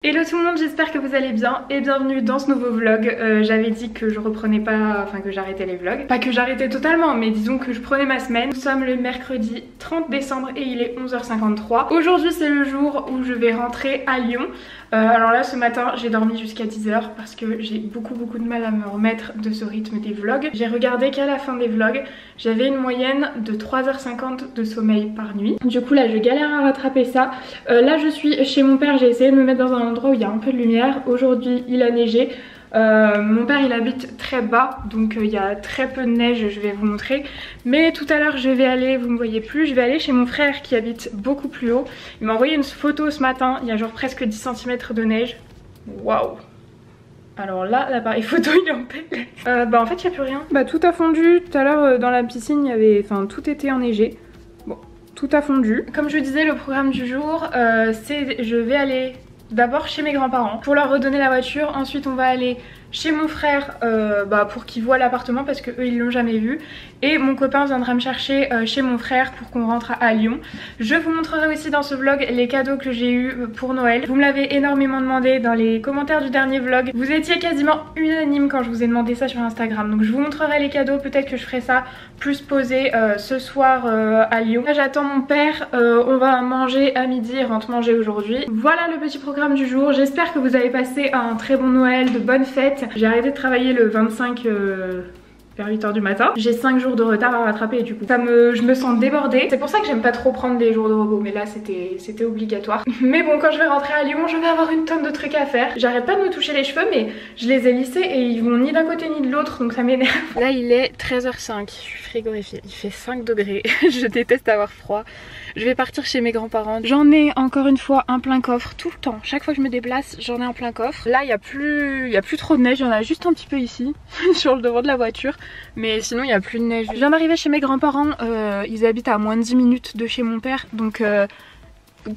Hello tout le monde, j'espère que vous allez bien et bienvenue dans ce nouveau vlog. J'avais dit que je reprenais pas, enfin que j'arrêtais les vlogs. Pas que j'arrêtais totalement, mais disons que je prenais ma semaine. Nous sommes le mercredi 30 décembre et il est 11h53. Aujourd'hui c'est le jour où je vais rentrer à Lyon. Alors là ce matin j'ai dormi jusqu'à 10h parce que j'ai beaucoup de mal à me remettre de ce rythme des vlogs. J'ai regardé qu'à la fin des vlogs j'avais une moyenne de 3h50 de sommeil par nuit. Du coup là je galère à rattraper ça. Là je suis chez mon père, j'ai essayé de me mettre dans un endroit où il y a un peu de lumière. Aujourd'hui il a neigé. Mon père il habite très bas donc il y a très peu de neige, je vais vous montrer. Mais tout à l'heure je vais aller, vous me voyez plus, je vais aller chez mon frère qui habite beaucoup plus haut. Il m'a envoyé une photo ce matin, il y a genre presque 10 cm de neige. Waouh. Alors là l'appareil photo il est en pelle. Bah en fait il n'y a plus rien. Bah tout a fondu, tout à l'heure dans la piscine il y avait, enfin tout était enneigé. Bon, tout a fondu. Comme je disais, le programme du jour c'est je vais aller d'abord chez mes grands-parents pour leur redonner la voiture. Ensuite on va aller chez mon frère pour qu'il voit l'appartement parce que eux ils l'ont jamais vu. Et mon copain viendra me chercher chez mon frère pour qu'on rentre à Lyon. Je vous montrerai aussi dans ce vlog les cadeaux que j'ai eu pour Noël. Vous me l'avez énormément demandé dans les commentaires du dernier vlog. Vous étiez quasiment unanime quand je vous ai demandé ça sur Instagram. Donc je vous montrerai les cadeaux, peut-être que je ferai ça plus posé ce soir à Lyon. Là j'attends mon père, on va manger à midi, il rentre manger aujourd'hui. Voilà le petit programme du jour. J'espère que vous avez passé un très bon Noël, de bonnes fêtes. J'ai arrêté de travailler le 25 vers 8h du matin. J'ai 5 jours de retard à rattraper et du coup je me sens débordée. C'est pour ça que j'aime pas trop prendre des jours de repos, mais là c'était obligatoire. Mais bon, quand je vais rentrer à Lyon je vais avoir une tonne de trucs à faire. J'arrête pas de me toucher les cheveux mais je les ai lissés et ils vont ni d'un côté ni de l'autre donc ça m'énerve. Là il est 13h05, je suis frigorifiée, il fait 5 degrés. Je déteste avoir froid. Je vais partir chez mes grands-parents. J'en ai encore une fois un plein coffre tout le temps. Chaque fois que je me déplace, j'en ai un plein coffre. Là, il y a plus trop de neige. Il y en a juste un petit peu ici, sur le devant de la voiture. Mais sinon, il n'y a plus de neige. Je viens d'arriver chez mes grands-parents. Ils habitent à moins de 10 minutes de chez mon père. Donc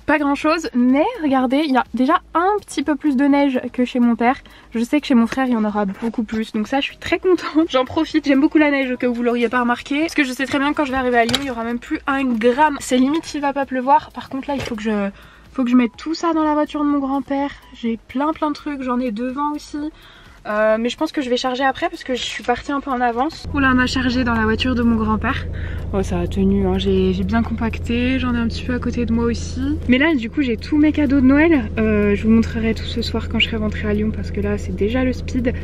pas grand chose, mais regardez, il y a déjà un petit peu plus de neige que chez mon père. Je sais que chez mon frère il y en aura beaucoup plus, donc ça je suis très contente. J'en profite, j'aime beaucoup la neige, que vous l'auriez pas remarqué, parce que je sais très bien que quand je vais arriver à Lyon il y aura même plus un gramme. C'est limite s'il va pas pleuvoir. Par contre là il faut que je mette tout ça dans la voiture de mon grand-père. J'ai plein de trucs, j'en ai devant aussi. Mais je pense que je vais charger après parce que je suis partie un peu en avance. Oula, on a chargé dans la voiture de mon grand-père. Oh ça a tenu, hein. J'ai bien compacté, j'en ai un petit peu à côté de moi aussi. Mais là du coup j'ai tous mes cadeaux de Noël. Je vous montrerai tout ce soir quand je serai rentrée à Lyon parce que là c'est déjà le speed.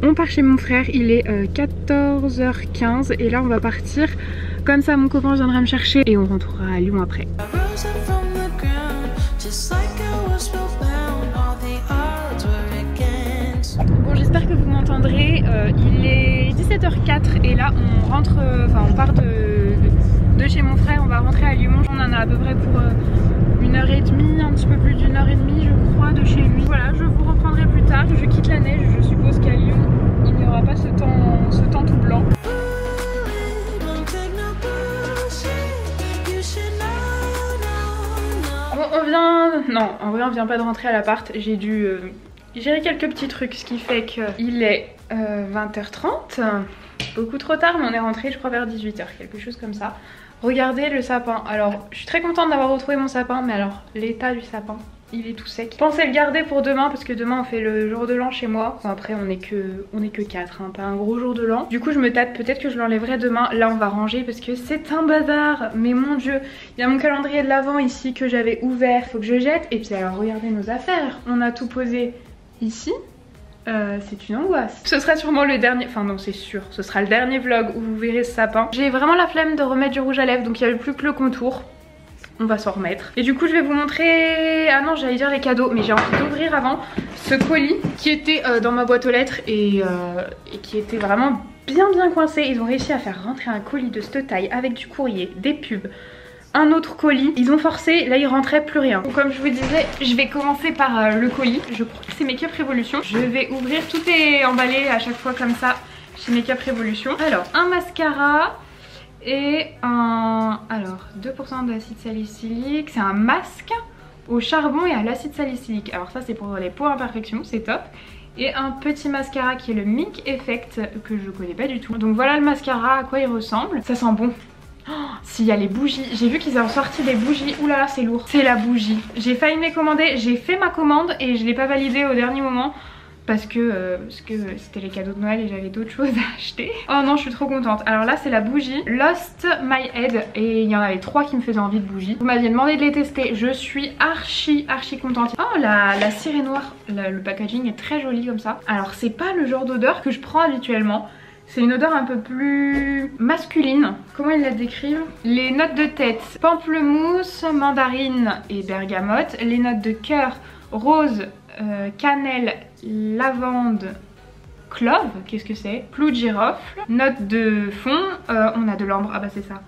On part chez mon frère, il est 14h15 et là on va partir. Comme ça mon copain viendra me chercher et on rentrera à Lyon après. Bon, j'espère que vous m'entendrez. Il est 17h04 et là on rentre, on part de chez mon frère, on va rentrer à Lyon. On en a à peu près pour 1h30, un petit peu plus d'1h30 je crois de chez lui. Voilà, je vous reprendrai plus tard. Je quitte la neige, je suppose qu'à Lyon il n'y aura pas ce temps tout blanc. En vrai on vient pas de rentrer à l'appart, j'ai dû gérer quelques petits trucs, ce qui fait qu'il est 20h30, beaucoup trop tard, mais on est rentré je crois vers 18h, quelque chose comme ça. Regardez le sapin, alors je suis très contente d'avoir retrouvé mon sapin, mais alors l'état du sapin, il est tout sec. Je pensais le garder pour demain parce que demain on fait le jour de l'an chez moi. Enfin, après on est que 4, hein, pas un gros jour de l'an. Du coup je me tâte, peut-être que je l'enlèverai demain. Là on va ranger parce que c'est un bazar. Mais mon dieu, il y a mon calendrier de l'Avent ici que j'avais ouvert, faut que je jette. Et puis alors regardez nos affaires, on a tout posé ici. C'est une angoisse. Ce sera sûrement le dernier, enfin non c'est sûr, ce sera le dernier vlog où vous verrez ce sapin. J'ai vraiment la flemme de remettre du rouge à lèvres donc il n'y a plus que le contour. On va s'en remettre. Et du coup je vais vous montrer, ah non j'allais dire les cadeaux, mais j'ai envie d'ouvrir avant ce colis qui était dans ma boîte aux lettres et qui était vraiment bien coincé. Ils ont réussi à faire rentrer un colis de cette taille avec du courrier, des pubs, un autre colis. Ils ont forcé, là il rentrait plus rien. Donc comme je vous disais, je vais commencer par le colis. Je crois que c'est Make Up Révolution. Je vais ouvrir, tout est emballé à chaque fois comme ça chez Make Up Révolution. Alors un mascara et un... alors 2% d'acide salicylique. C'est un masque au charbon et à l'acide salicylique. Alors ça c'est pour les peaux imperfections, c'est top. Et un petit mascara qui est le Mink Effect que je connais pas du tout. Donc voilà le mascara, à quoi il ressemble. Ça sent bon. S'il y a les bougies, j'ai vu qu'ils ont sorti des bougies. Ouh là là, c'est lourd. C'est la bougie. J'ai failli me les commander, j'ai fait ma commande et je l'ai pas validée au dernier moment. Parce que c'était les cadeaux de Noël et j'avais d'autres choses à acheter. Oh non, je suis trop contente. Alors là, c'est la bougie Lost My Head. Et il y en avait 3 qui me faisaient envie de bougies. Vous m'aviez demandé de les tester. Je suis archi contente. Oh, la cirée noire. Le packaging est très joli comme ça. Alors, c'est pas le genre d'odeur que je prends habituellement. C'est une odeur un peu plus masculine. Comment ils la décrivent? Les notes de tête: pamplemousse, mandarine et bergamote. Les notes de cœur: rose, cannelle, lavande, clove, qu'est-ce que c'est? Clou de girofle. Note de fond, on a de l'ambre, ah bah c'est ça.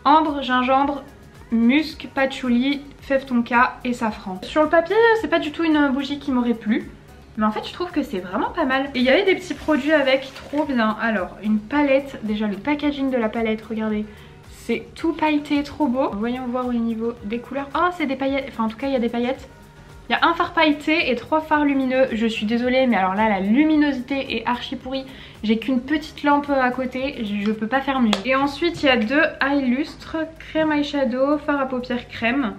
Ambre, gingembre, musc, patchouli, fève tonka et safran. Sur le papier, c'est pas du tout une bougie qui m'aurait plu. Mais en fait je trouve que c'est vraiment pas mal. Et il y avait des petits produits avec, trop bien. Alors une palette, déjà le packaging de la palette, regardez. C'est tout pailleté, trop beau. Voyons voir au niveau des couleurs. Oh, c'est des paillettes, enfin en tout cas il y a des paillettes. Il y a un fard pailleté et 3 fards lumineux. Je suis désolée, mais alors là la luminosité est archi pourrie. J'ai qu'une petite lampe à côté, je peux pas faire mieux. Et ensuite il y a 2 eye lustres, crème eyeshadow, fard à paupières crème.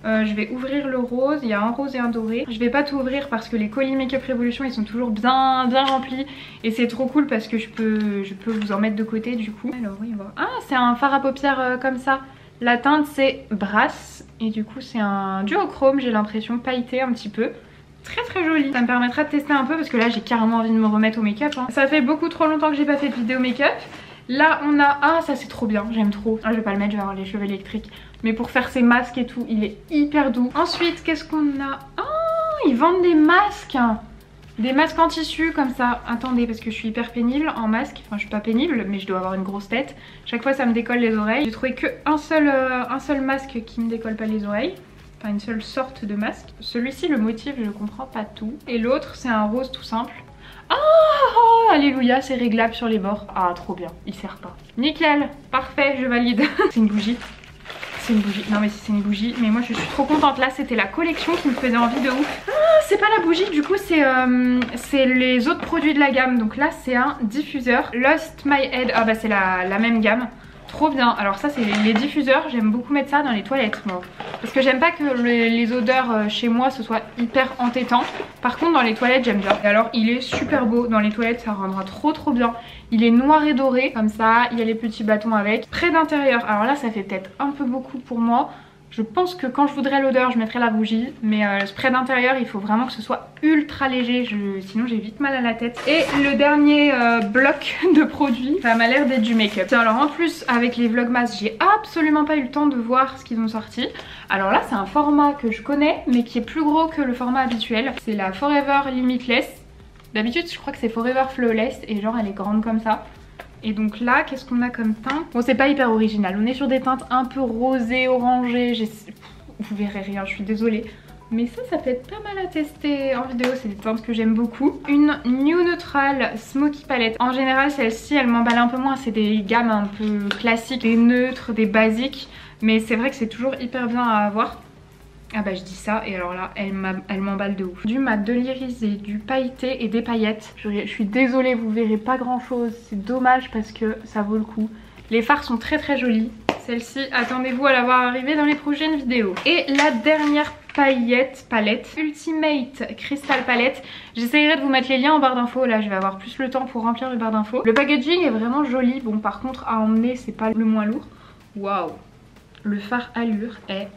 Je vais ouvrir le rose, il y a un rose et un doré. Je vais pas tout ouvrir parce que les colis Make Up Revolution ils sont toujours bien remplis. Et c'est trop cool parce que je peux vous en mettre de côté du coup. Alors oui, on va... Ah, c'est un fard à paupières comme ça. La teinte c'est Brass et du coup c'est un duochrome, j'ai l'impression, pailleté un petit peu. Très joli. Ça me permettra de tester un peu parce que là j'ai carrément envie de me remettre au make-up. Ça fait beaucoup trop longtemps que j'ai pas fait de vidéo make-up. Là on a... Ah, ça c'est trop bien, j'aime trop. Ah, je vais pas le mettre, je vais avoir les cheveux électriques. Mais pour faire ses masques et tout, il est hyper doux. Ensuite, qu'est-ce qu'on a? Ah, ils vendent des masques. Des masques en tissu comme ça. Attendez, parce que je suis hyper pénible en masque. Enfin, je suis pas pénible, mais je dois avoir une grosse tête. Chaque fois, ça me décolle les oreilles. J'ai trouvé que un seul masque qui me décolle pas les oreilles. Enfin, une seule sorte de masque. Celui-ci, le motif, je comprends pas tout. Et l'autre, c'est un rose tout simple. Ah, oh, alléluia, c'est réglable sur les bords. Ah, trop bien, il sert pas. Nickel, parfait, je valide. C'est une bougie. C'est une bougie, non mais si c'est une bougie, mais moi je suis trop contente. Là c'était la collection qui me faisait envie de ouf. Ah, c'est pas la bougie, du coup c'est les autres produits de la gamme. Donc là c'est un diffuseur Lost My Head. Ah bah c'est la même gamme. Trop bien. Alors ça c'est les diffuseurs, j'aime beaucoup mettre ça dans les toilettes moi. Parce que j'aime pas que les odeurs chez moi ce soit hyper entêtant. Par contre dans les toilettes j'aime bien. Et alors il est super beau, dans les toilettes ça rendra trop bien. Il est noir et doré comme ça, il y a les petits bâtons avec. Près d'intérieur, alors là ça fait peut-être un peu beaucoup pour moi. Je pense que quand je voudrais l'odeur je mettrais la bougie. Mais le spray d'intérieur il faut vraiment que ce soit ultra léger, sinon j'ai vite mal à la tête. Et le dernier bloc de produits, ça m'a l'air d'être du make-up. Alors en plus avec les vlogmas j'ai absolument pas eu le temps de voir ce qu'ils ont sorti. Alors là c'est un format que je connais mais qui est plus gros que le format habituel. C'est la Forever Limitless. D'habitude je crois que c'est Forever Flawless et genre elle est grande comme ça. Et donc là, qu'est-ce qu'on a comme teinte? Bon, c'est pas hyper original. On est sur des teintes un peu rosées, orangées. Vous verrez rien, je suis désolée. Mais ça peut être pas mal à tester en vidéo. C'est des teintes que j'aime beaucoup. Une New Neutral Smoky Palette. En général, celle-ci, elle m'emballe un peu moins. C'est des gammes un peu classiques, des neutres, des basiques. Mais c'est vrai que c'est toujours hyper bien à avoir. Ah bah je dis ça et alors là elle m'emballe de ouf. Du mat, de l'irisé, du pailleté et des paillettes. Je suis désolée, vous verrez pas grand chose. C'est dommage parce que ça vaut le coup. Les fards sont très jolis. Celle-ci, attendez-vous à la voir arriver dans les prochaines vidéos. Et la dernière palette, Ultimate Crystal Palette. J'essayerai de vous mettre les liens en barre d'infos. Là je vais avoir plus le temps pour remplir le barre d'infos. Le packaging est vraiment joli. Bon par contre à emmener c'est pas le moins lourd. Waouh. Le fard Allure est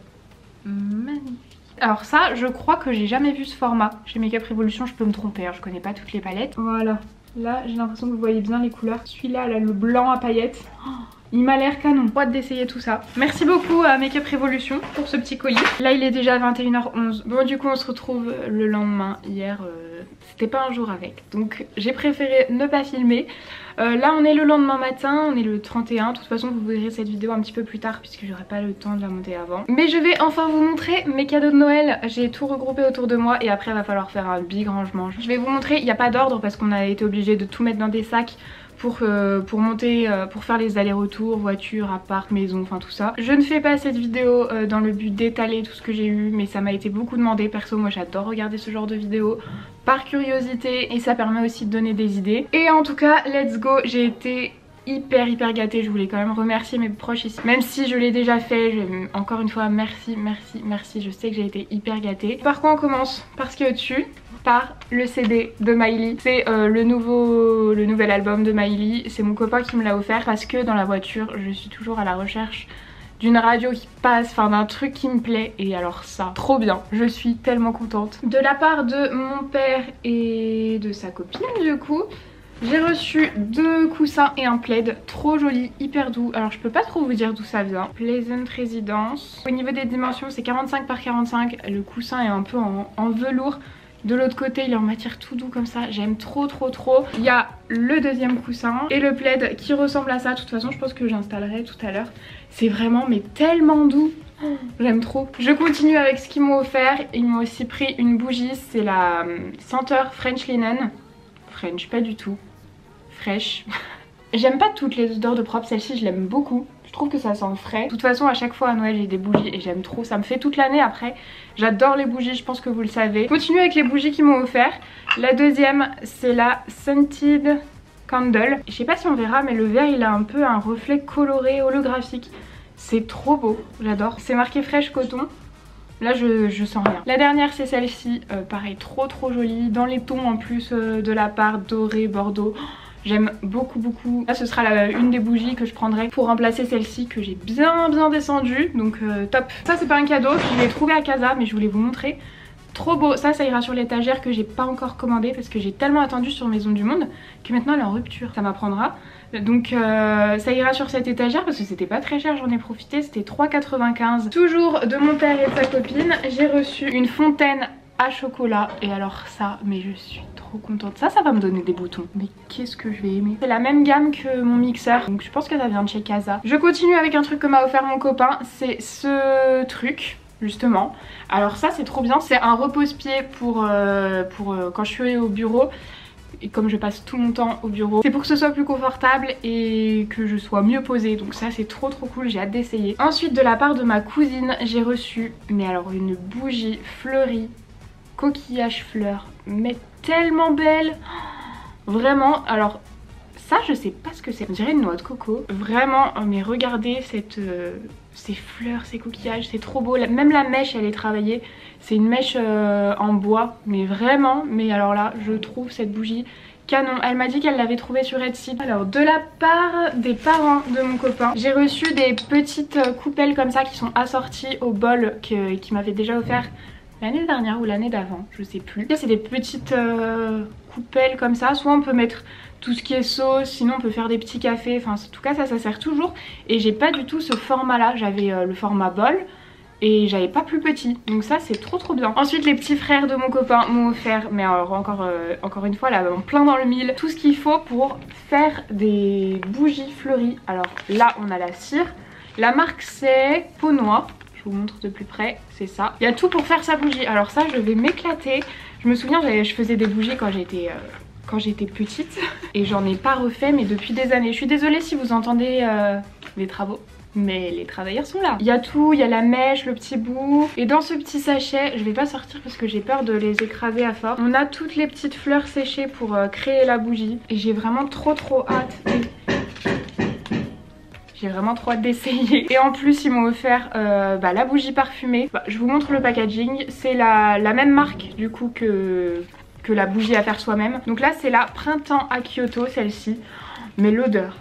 magnifique. Alors ça je crois que j'ai jamais vu ce format chez Make Up Revolution, je peux me tromper hein, je connais pas toutes les palettes. Voilà, là j'ai l'impression que vous voyez bien les couleurs. Celui-là, là, le blanc à paillettes, oh, il m'a l'air canon. Hâte d'essayer tout ça. Merci beaucoup à Make Up Revolution pour ce petit colis. Là il est déjà 21h11. Bon du coup on se retrouve le lendemain. Hier c'était pas un jour avec, donc j'ai préféré ne pas filmer. Là on est le lendemain matin, on est le 31. De toute façon vous verrez cette vidéo un petit peu plus tard puisque j'aurai pas le temps de la monter avant. Mais je vais enfin vous montrer mes cadeaux de Noël. J'ai tout regroupé autour de moi et après il va falloir faire un big rangement. Je vais vous montrer, il n'y a pas d'ordre parce qu'on a été obligé de tout mettre dans des sacs pour monter, pour faire les allers-retours, voiture, appart, maison, enfin tout ça. Je ne fais pas cette vidéo dans le but d'étaler tout ce que j'ai eu, mais ça m'a été beaucoup demandé. Perso, moi j'adore regarder ce genre de vidéos par curiosité et ça permet aussi de donner des idées. Et en tout cas, let's go, j'ai été hyper gâtée. Je voulais quand même remercier mes proches ici. Même si je l'ai déjà fait, encore une fois merci. Je sais que j'ai été hyper gâtée. Par quoi on commence? Parce que au-dessus, par le CD de Miley. C'est le nouvel album de Miley. C'est mon copain qui me l'a offert parce que dans la voiture, je suis toujours à la recherche d'une radio qui passe, enfin d'un truc qui me plaît. Et alors ça, trop bien, je suis tellement contente. De la part de mon père et de sa copine du coup, j'ai reçu 2 coussins et un plaid, trop joli, hyper doux. Alors je peux pas trop vous dire d'où ça vient. Pleasant Residence. Au niveau des dimensions, c'est 45 par 45. Le coussin est un peu en velours. De l'autre côté, il est en matière tout doux comme ça. J'aime trop. Il y a le deuxième coussin et le plaid qui ressemble à ça. De toute façon, je pense que j'installerai tout à l'heure. C'est vraiment mais tellement doux. J'aime trop. Je continue avec ce qu'ils m'ont offert. Ils m'ont aussi pris une bougie. C'est la senteur French Linen. French, pas du tout. Fresh. J'aime pas toutes les odeurs de propre. Celle-ci, je l'aime beaucoup. Je trouve que ça sent frais. De toute façon, à chaque fois à Noël, j'ai des bougies et j'aime trop. Ça me fait toute l'année après. J'adore les bougies, je pense que vous le savez. Continue avec les bougies qu'ils m'ont offert. La deuxième, c'est la Scented Candle. Je sais pas si on verra, mais le verre, il a un peu un reflet coloré holographique. C'est trop beau, j'adore. C'est marqué Fresh Coton. Là je sens rien. La dernière c'est celle-ci, pareil trop jolie. Dans les tons en plus de la part doré, bordeaux. J'aime beaucoup. Là ce sera une des bougies que je prendrai pour remplacer celle-ci que j'ai bien descendue. Donc top. Ça c'est pas un cadeau, je l'ai trouvé à Casa mais je voulais vous montrer. Trop beau, ça ira sur l'étagère que j'ai pas encore commandé parce que j'ai tellement attendu sur Maison du Monde que maintenant elle est en rupture. Ça m'apprendra. Donc ça ira sur cette étagère parce que c'était pas très cher, j'en ai profité, c'était 3,95. Toujours de mon père et de sa copine, j'ai reçu une fontaine à chocolat et alors ça, mais je suis trop contente. Ça va me donner des boutons, mais qu'est-ce que je vais aimer. C'est la même gamme que mon mixeur, donc je pense que ça vient de chez Casa. Je continue avec un truc que m'a offert mon copain, c'est ce truc. Justement, alors ça c'est trop bien, c'est un repose-pied pour quand je suis au bureau et comme je passe tout mon temps au bureau, c'est pour que ce soit plus confortable et que je sois mieux posée, donc ça c'est trop cool, j'ai hâte d'essayer. Ensuite de la part de ma cousine, j'ai reçu, mais alors une bougie fleurie, coquillage fleur, mais tellement belle, vraiment, alors ça je sais pas ce que c'est, on dirait une noix de coco, vraiment, mais regardez ces fleurs, ces coquillages, c'est trop beau. Même la mèche elle est travaillée, c'est une mèche en bois, mais vraiment, mais alors là je trouve cette bougie canon. Elle m'a dit qu'elle l'avait trouvée sur Etsy. Alors de la part des parents de mon copain, j'ai reçu des petites coupelles comme ça qui sont assorties au bol qui m'avait déjà offert l'année dernière ou l'année d'avant, je sais plus. C'est des petites coupelles comme ça, soit on peut mettre tout ce qui est sauce, sinon on peut faire des petits cafés, enfin en tout cas ça sert toujours. Et j'ai pas du tout ce format là, j'avais le format bol et j'avais pas plus petit, donc ça c'est trop bien. Ensuite les petits frères de mon copain m'ont offert, mais alors encore une fois là en plein dans le mille, tout ce qu'il faut pour faire des bougies fleuries. Alors là on a la cire, la marque c'est Peau-Noix. Je vous montre de plus près, c'est ça. Il y a tout pour faire sa bougie. Alors ça je vais m'éclater. Je me souviens je faisais des bougies quand j'étais petite et j'en ai pas refait mais depuis des années. Je suis désolée si vous entendez les travaux, mais les travailleurs sont là. Il y a tout, il y a la mèche, le petit bout. Et dans ce petit sachet, je vais pas sortir parce que j'ai peur de les écraser à force. On a toutes les petites fleurs séchées pour créer la bougie. Et j'ai vraiment trop hâte. J'ai vraiment trop hâte d'essayer. Et en plus ils m'ont offert la bougie parfumée. Je vous montre le packaging. C'est la même marque du coup que la bougie à faire soi-même. Donc là c'est la Printemps à Kyoto, celle-ci. Mais l'odeur,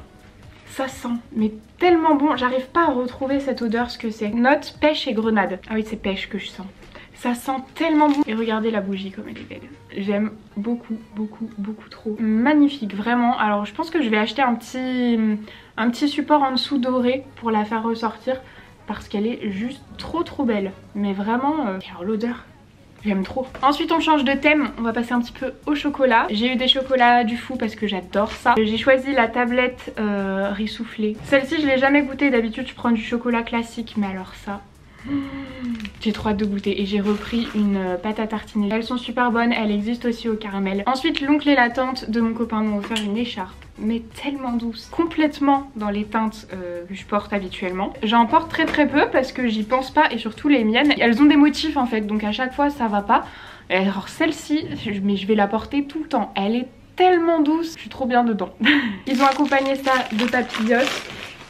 ça sent mais tellement bon. J'arrive pas à retrouver cette odeur, ce que c'est. Note pêche et grenade. Ah oui c'est pêche que je sens. Ça sent tellement bon. Et regardez la bougie comme elle est belle. J'aime beaucoup trop. Magnifique vraiment. Alors je pense que je vais acheter un petit support en dessous doré pour la faire ressortir parce qu'elle est juste trop belle. Mais vraiment, alors l'odeur, j'aime trop. Ensuite on change de thème, on va passer un petit peu au chocolat. J'ai eu des chocolats du fou parce que j'adore ça. J'ai choisi la tablette riz soufflé. Celle-ci je l'ai jamais goûtée, d'habitude je prends du chocolat classique, mais alors ça... J'ai trop hâte de goûter. Et j'ai repris une pâte à tartiner. Elles sont super bonnes, elles existent aussi au caramel. Ensuite l'oncle et la tante de mon copain m'ont offert une écharpe, mais tellement douce, complètement dans les teintes que je porte habituellement. J'en porte très peu parce que j'y pense pas, et surtout les miennes, elles ont des motifs en fait, donc à chaque fois ça va pas. Alors celle-ci, mais je vais la porter tout le temps, elle est tellement douce, je suis trop bien dedans. Ils ont accompagné ça de papillotes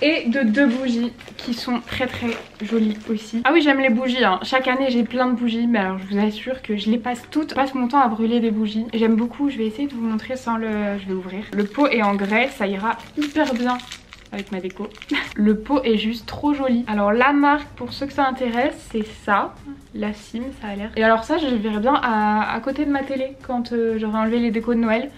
et de 2 bougies qui sont très très jolies aussi. Ah oui, j'aime les bougies hein. Chaque année j'ai plein de bougies, mais alors je vous assure que je les passe toutes. Je passe mon temps à brûler des bougies. J'aime beaucoup, je vais essayer de vous montrer sans le... Je vais ouvrir. Le pot est en grès, ça ira hyper bien avec ma déco. Le pot est juste trop joli. Alors la marque, pour ceux que ça intéresse, c'est ça. La Sim, ça a l'air. Et alors ça, je le verrai bien à côté de ma télé quand j'aurai enlevé les décos de Noël.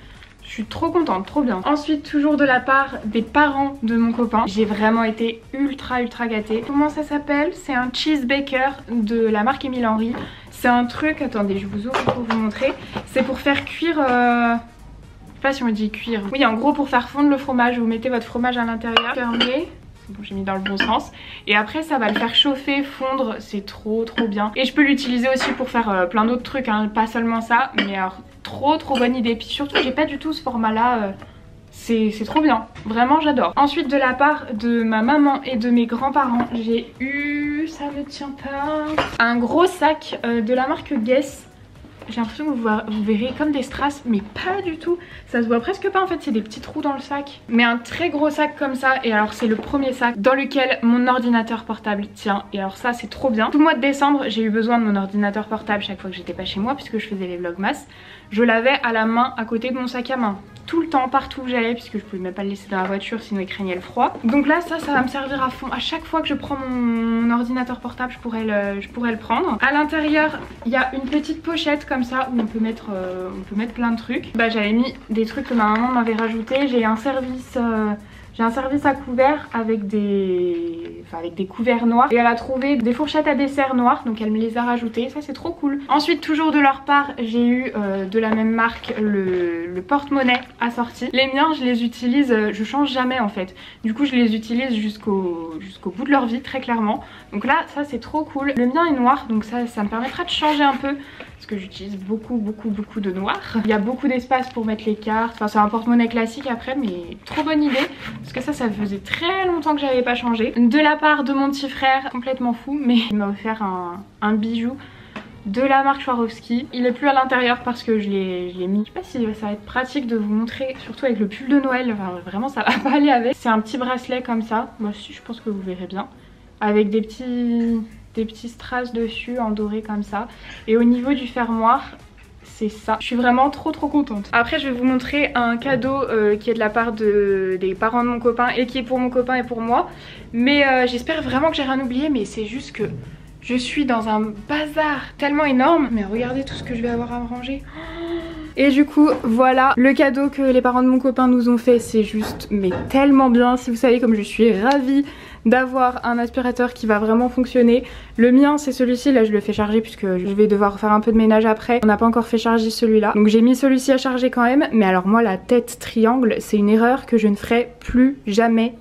Je suis trop contente, trop bien. Ensuite, toujours de la part des parents de mon copain, j'ai vraiment été ultra gâtée. Comment ça s'appelle? C'est un cheese baker de la marque Émile Henry. C'est un truc, attendez, je vous ouvre pour vous montrer. C'est pour faire cuire... Je sais pas si on dit cuire. Oui, en gros, pour faire fondre le fromage, vous mettez votre fromage à l'intérieur. Fermez. Bon, j'ai mis dans le bon sens. Et après, ça va le faire chauffer, fondre. C'est trop bien. Et je peux l'utiliser aussi pour faire plein d'autres trucs, hein. Pas seulement ça, mais alors trop bonne idée. Puis surtout, j'ai pas du tout ce format-là. C'est trop bien. Vraiment, j'adore. Ensuite, de la part de ma maman et de mes grands-parents, j'ai eu... Ça me tient pas... Un gros sac de la marque Guess. J'ai l'impression que vous verrez comme des strass, mais pas du tout. Ça se voit presque pas en fait, c'est des petits trous dans le sac. Mais un très gros sac comme ça, et alors c'est le premier sac dans lequel mon ordinateur portable tient. Et alors ça c'est trop bien. Tout le mois de décembre, j'ai eu besoin de mon ordinateur portable chaque fois que j'étais pas chez moi, puisque je faisais les vlogmas. Je l'avais à la main à côté de mon sac à main. Tout le temps, partout où j'allais, puisque je pouvais même pas le laisser dans la voiture sinon il craignait le froid. Donc là ça va me servir à fond. À chaque fois que je prends mon ordinateur portable, je pourrais le prendre. À l'intérieur, il y a une petite pochette comme ça où on peut mettre plein de trucs. Bah j'avais mis des trucs que ma maman m'avait rajouté. J'ai un service à couvert avec des couverts noirs. Et elle a trouvé des fourchettes à dessert noires, donc elle me les a rajoutées. Ça c'est trop cool. Ensuite, toujours de leur part, j'ai eu de la même marque le porte-monnaie assorti. Les miens, je les utilise, je change jamais en fait. Du coup, je les utilise jusqu'au bout de leur vie, très clairement. Donc là, ça c'est trop cool. Le mien est noir, donc ça me permettra de changer un peu. Parce que j'utilise beaucoup de noir. Il y a beaucoup d'espace pour mettre les cartes. Enfin, c'est un porte-monnaie classique après, mais trop bonne idée. Parce que ça faisait très longtemps que j'avais pas changé. De la part de mon petit frère, complètement fou, mais il m'a offert un bijou de la marque Swarovski. Il est plus à l'intérieur parce que je l'ai mis. Je sais pas si ça va être pratique de vous montrer, surtout avec le pull de Noël. Enfin, vraiment, ça va pas aller avec. C'est un petit bracelet comme ça. Moi aussi, je pense que vous verrez bien. Avec des petits strass dessus en doré comme ça. Et au niveau du fermoir, c'est ça. Je suis vraiment trop contente. Après, je vais vous montrer un cadeau qui est de la part des parents de mon copain et qui est pour mon copain et pour moi. Mais j'espère vraiment que j'ai rien oublié, mais c'est juste que je suis dans un bazar tellement énorme. Mais regardez tout ce que je vais avoir à me ranger. Et du coup, voilà, le cadeau que les parents de mon copain nous ont fait, c'est juste mais tellement bien. Si vous savez comme je suis ravie d'avoir un aspirateur qui va vraiment fonctionner. Le mien c'est celui-ci, là je le fais charger puisque je vais devoir faire un peu de ménage après. On n'a pas encore fait charger celui-là, donc j'ai mis celui-ci à charger quand même. Mais alors moi la tête triangle c'est une erreur que je ne ferai plus jamais.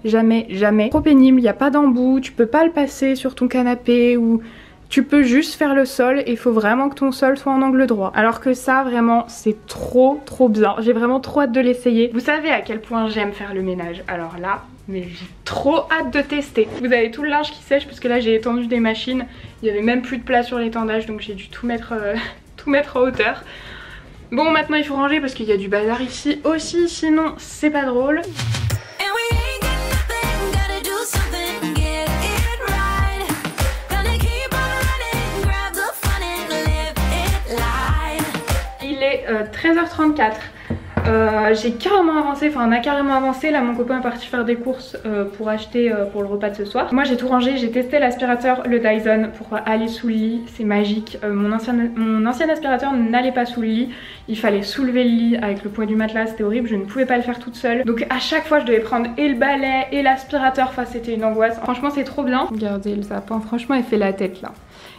Trop pénible, il n'y a pas d'embout, tu peux pas le passer sur ton canapé ou... Tu peux juste faire le sol et il faut vraiment que ton sol soit en angle droit. Alors que ça vraiment c'est trop bien. J'ai vraiment trop hâte de l'essayer. Vous savez à quel point j'aime faire le ménage. Alors là, mais j'ai trop hâte de tester. Vous avez tout le linge qui sèche parce que là j'ai étendu des machines. Il n'y avait même plus de place sur l'étendage donc j'ai dû tout mettre en hauteur. Bon maintenant il faut ranger parce qu'il y a du bazar ici aussi sinon c'est pas drôle. Il est 13h34. J'ai carrément avancé, enfin on a carrément avancé. Là mon copain est parti faire des courses pour acheter pour le repas de ce soir. Moi j'ai tout rangé, j'ai testé l'aspirateur, le Dyson pour aller sous le lit, c'est magique. Mon ancien aspirateur n'allait pas sous le lit, il fallait soulever le lit avec le poids du matelas, c'était horrible, je ne pouvais pas le faire toute seule. Donc à chaque fois je devais prendre et le balai et l'aspirateur, enfin c'était une angoisse. Franchement c'est trop bien. Regardez le sapin, franchement il fait la tête là.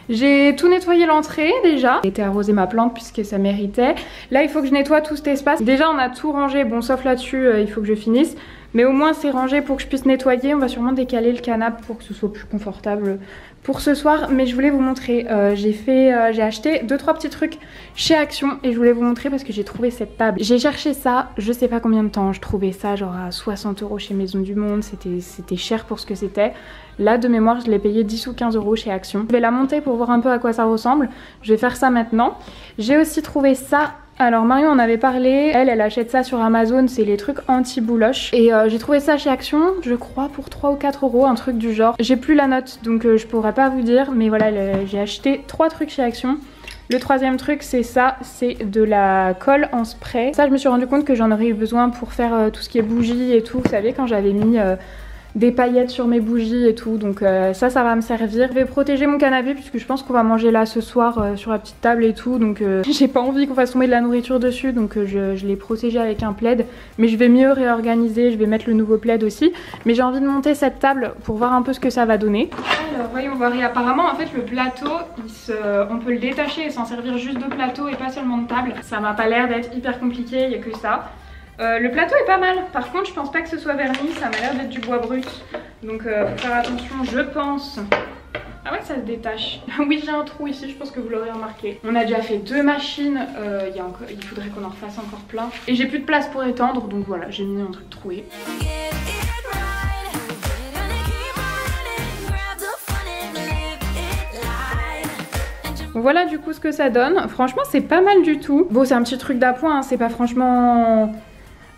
J'ai tout nettoyé l'entrée déjà. J'ai été arroser ma plante puisque ça méritait. Là il faut que je nettoie tout cet espace. Déjà on a tout rangé, bon sauf là-dessus il faut que je finisse. Mais au moins c'est rangé pour que je puisse nettoyer. On va sûrement décaler le canapé pour que ce soit plus confortable pour ce soir. Mais je voulais vous montrer, j'ai acheté 2-3 petits trucs chez Action. Et je voulais vous montrer parce que j'ai trouvé cette table. J'ai cherché ça, je sais pas combien de temps. Je trouvais ça genre à 60 € chez Maison du Monde. C'était cher pour ce que c'était. Là de mémoire je l'ai payé 10 ou 15 € chez Action. Je vais la monter pour voir un peu à quoi ça ressemble. Je vais faire ça maintenant. J'ai aussi trouvé ça Alors Marion en avait parlé, elle achète ça sur Amazon, c'est les trucs anti-bouloche. Et j'ai trouvé ça chez Action, je crois pour 3 ou 4 euros, un truc du genre. J'ai plus la note donc je pourrais pas vous dire, mais voilà, j'ai acheté 3 trucs chez Action. Le troisième truc c'est ça, c'est de la colle en spray. Ça je me suis rendu compte que j'en aurais eu besoin pour faire tout ce qui est bougies et tout. Vous savez quand j'avais mis des paillettes sur mes bougies et tout, donc ça va me servir. Je vais protéger mon canapé puisque je pense qu'on va manger là ce soir sur la petite table et tout, donc j'ai pas envie qu'on fasse tomber de la nourriture dessus, donc je l'ai protégé avec un plaid, mais je vais mieux réorganiser, je vais mettre le nouveau plaid aussi, mais j'ai envie de monter cette table pour voir un peu ce que ça va donner. Alors voyons voir, et apparemment en fait le plateau, on peut le détacher et s'en servir juste de plateau et pas seulement de table. Ça m'a pas l'air d'être hyper compliqué, il n'y a que ça. Le plateau est pas mal, par contre je pense pas que ce soit verni, ça m'a l'air d'être du bois brut, donc faut faire attention je pense. Ah ouais ça se détache. Oui j'ai un trou ici, je pense que vous l'aurez remarqué. On a déjà fait 2 machines, il faudrait qu'on en refasse encore plein. Et j'ai plus de place pour étendre, donc voilà j'ai mis un truc troué. Voilà du coup ce que ça donne, franchement c'est pas mal du tout. Bon c'est un petit truc d'appoint, hein. C'est pas franchement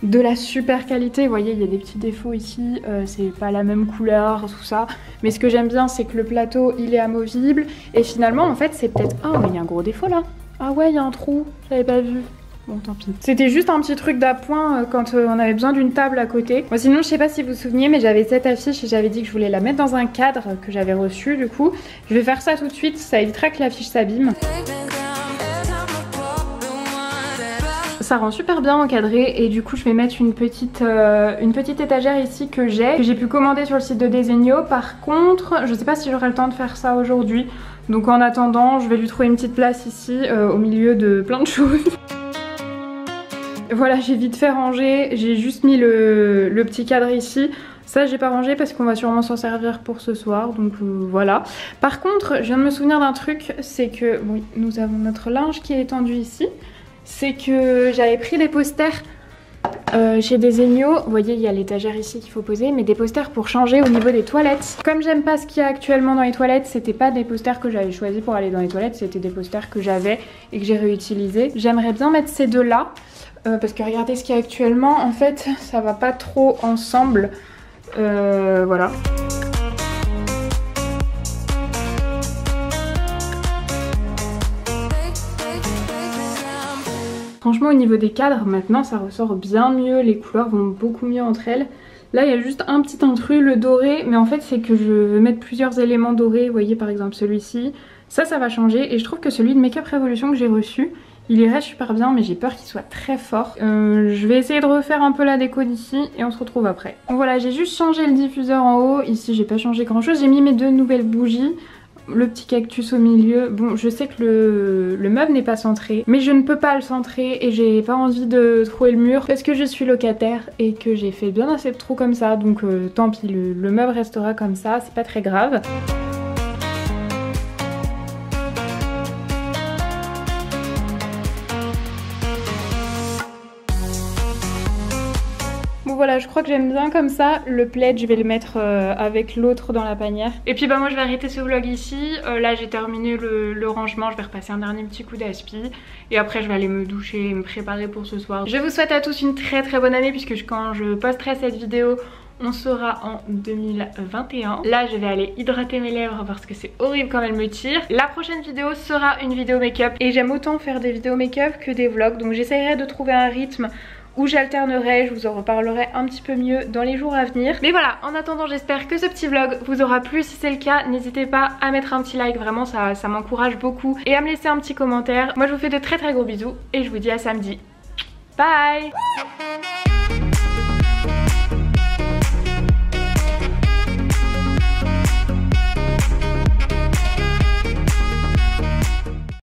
de la super qualité, vous voyez il y a des petits défauts ici, c'est pas la même couleur, tout ça. Mais ce que j'aime bien c'est que le plateau il est amovible et finalement en fait c'est peut-être... Ah ouais il y a un gros défaut là. Ah ouais il y a un trou, j'avais pas vu. Bon tant pis. C'était juste un petit truc d'appoint quand on avait besoin d'une table à côté. Bon, sinon je sais pas si vous vous souvenez mais j'avais cette affiche et j'avais dit que je voulais la mettre dans un cadre que j'avais reçu du coup. Je vais faire ça tout de suite, ça évitera que l'affiche s'abîme. Ça rend super bien encadré et du coup je vais mettre une petite étagère ici que j'ai pu commander sur le site de Desenio. Par contre je sais pas si j'aurai le temps de faire ça aujourd'hui, donc en attendant je vais lui trouver une petite place ici au milieu de plein de choses. Voilà j'ai vite fait ranger, j'ai juste mis le petit cadre ici. Ça j'ai pas rangé parce qu'on va sûrement s'en servir pour ce soir, donc voilà. Par contre je viens de me souvenir d'un truc, c'est que oui, nous avons notre linge qui est étendu ici. C'est que j'avais pris des posters chez Desenio. Vous voyez il y a l'étagère ici qu'il faut poser, mais des posters pour changer au niveau des toilettes. Comme j'aime pas ce qu'il y a actuellement dans les toilettes, c'était pas des posters que j'avais choisi pour aller dans les toilettes, c'était des posters que j'avais et que j'ai réutilisés. J'aimerais bien mettre ces deux là parce que regardez ce qu'il y a actuellement, en fait ça va pas trop ensemble, voilà. Franchement au niveau des cadres maintenant ça ressort bien mieux, les couleurs vont beaucoup mieux entre elles. Là il y a juste un petit intrus, le doré, mais en fait c'est que je veux mettre plusieurs éléments dorés. Vous voyez par exemple celui-ci, ça va changer et je trouve que celui de Make Up Revolution que j'ai reçu, il irait super bien mais j'ai peur qu'il soit très fort. Je vais essayer de refaire un peu la déco d'ici et on se retrouve après. Donc voilà j'ai juste changé le diffuseur en haut, ici j'ai pas changé grand chose, j'ai mis mes 2 nouvelles bougies. Le petit cactus au milieu, bon je sais que le meuble n'est pas centré, mais je ne peux pas le centrer et j'ai pas envie de trouer le mur parce que je suis locataire et que j'ai fait bien assez de trous comme ça, donc tant pis, le meuble restera comme ça, c'est pas très grave. Voilà, je crois que j'aime bien comme ça. Le plaid, je vais le mettre avec l'autre dans la panière. Et puis bah moi je vais arrêter ce vlog ici. Là j'ai terminé le rangement, je vais repasser un dernier petit coup d'aspi. Et après je vais aller me doucher et me préparer pour ce soir. Je vous souhaite à tous une très bonne année puisque quand je posterai cette vidéo, on sera en 2021. Là je vais aller hydrater mes lèvres parce que c'est horrible quand elles me tirent. La prochaine vidéo sera une vidéo make-up. Et j'aime autant faire des vidéos make-up que des vlogs. Donc j'essaierai de trouver un rythme où j'alternerai, je vous en reparlerai un petit peu mieux dans les jours à venir. Mais voilà, en attendant j'espère que ce petit vlog vous aura plu. Si c'est le cas, n'hésitez pas à mettre un petit like, vraiment ça m'encourage beaucoup. Et à me laisser un petit commentaire. Moi je vous fais de très gros bisous et je vous dis à samedi. Bye.